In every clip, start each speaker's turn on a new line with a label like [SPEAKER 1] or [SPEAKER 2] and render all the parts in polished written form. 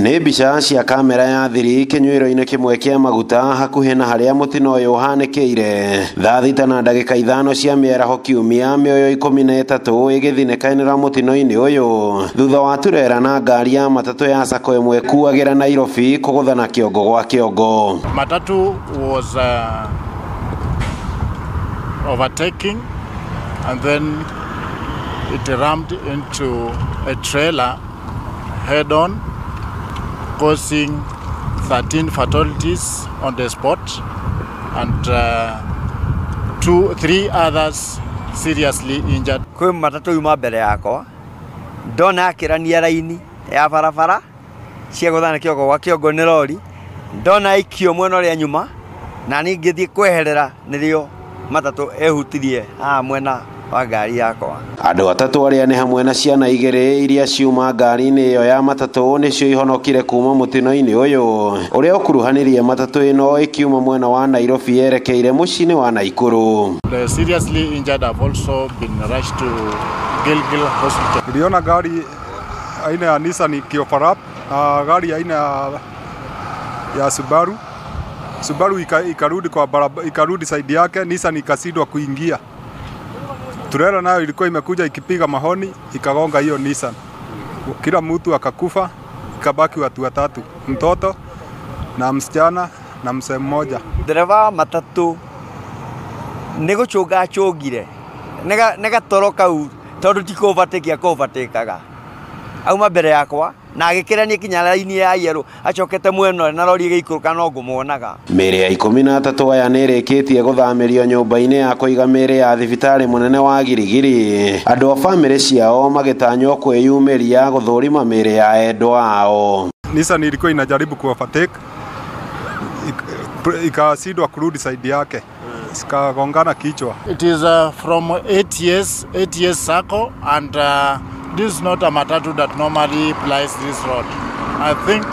[SPEAKER 1] Nĩ mbica cia kamera ya thiri kinyuĩro-inĩ kĩmwe kĩa maguta hakuhĩ na harĩa mũtino ũyũ ũhanĩkĩire thaa 6:05 cia mĩaraho kiumia mĩoyo 13 ĩgĩthinĩkanĩra mũtino-inĩ ũyũ thutha wa turera na ngari ya matatũ ya sacco ĩmwe kuagĩra Nairobi kũgũthana kĩongo gwa kĩongo.
[SPEAKER 2] Matatu was overtaking and then it rammed into a trailer head on, causing 13 fatalities on the spot and 3 others seriously injured.
[SPEAKER 3] Kwe matatu yuma mbere yakwa ndona akĩrania raini ya barabara cia gũthana kĩongo gwa kĩongo nĩ lori, ndona ikio mwena ũrĩa nyuma na ngĩthiĩ kweherera nĩrĩo matatu ehutirie mwena wa ngari yakwa.
[SPEAKER 1] Andũ atatũ arĩa nĩ hamwe na ciana igĩrĩ iria ciuma ngari-inĩ ĩyo ya matatũ nĩcio ihonokire kuma mũtino-inĩ ũyũ ũrĩa ũkuruhanirie matatũ ĩno ĩkiuma mwena wa Nairobi yerekeire mũciĩ-inĩ wa Naikuru.
[SPEAKER 2] The seriously injured have also been rushed to Gilgil Hospital.
[SPEAKER 4] Niliona gari aina ya Nissan Kiofara na gari aina ya Subaru ikarudi kwa barabara, ikarudi side yake, Nissan ikashindwa kuingia. Trailer nayo ilikuwa imekuja ikipiga mahoni ikagonga hiyo Nissan. Kila mtu akakufa, ikabaki watu watatu, mtoto na msichana na mzee mmoja.
[SPEAKER 3] Dereva matatu nĩgũcũnga acũngire negatoroka tondũ ti kũvatĩkia kũvatĩkaga auma mbere yakwa na agĩkĩrania kinya raini ya yellow acokete mwena na lori ĩgĩikũrũka no ngũmuonaga.
[SPEAKER 1] Mĩĩrĩ ya 13 aya nĩ ĩrĩkĩtie gũthamĩrio nyũmba-inĩ ya kũiga mĩĩrĩ ya thibitarĩ mũnene wa Girigiri, andũ a bamĩrĩ ciao magĩtanywo kwĩyumĩria gũthũrima mĩĩrĩ ya endwa ao.
[SPEAKER 4] Nissan ilikuwa inajaribu kuovertake ikashindwa kurudi side yake, ikagongana kichwa.
[SPEAKER 2] It is from 8 years sacco and this is not a matatu that normally plies this road. I think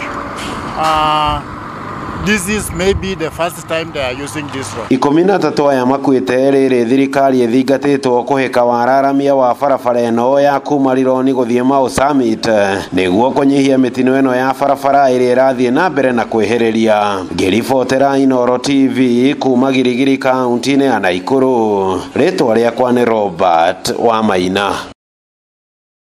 [SPEAKER 2] this is maybe the first time they are using this road. 13 aya
[SPEAKER 1] makuĩte rĩrĩ thirikari ĩthingatĩtwo kũhĩka wararamia wa barabara ĩno ya kuma Rironi gũthiĩ Mau Summit nĩguo kũnyihia mĩtino ĩno ya barabara ĩrĩa ĩrathiĩ na mbere na kwĩhĩrĩria. Ngĩribotera Inooro TV kuma Girigiri kaunti-inĩ ya Naikuru, rĩtwa rĩakwa nĩ Robert Wamaina.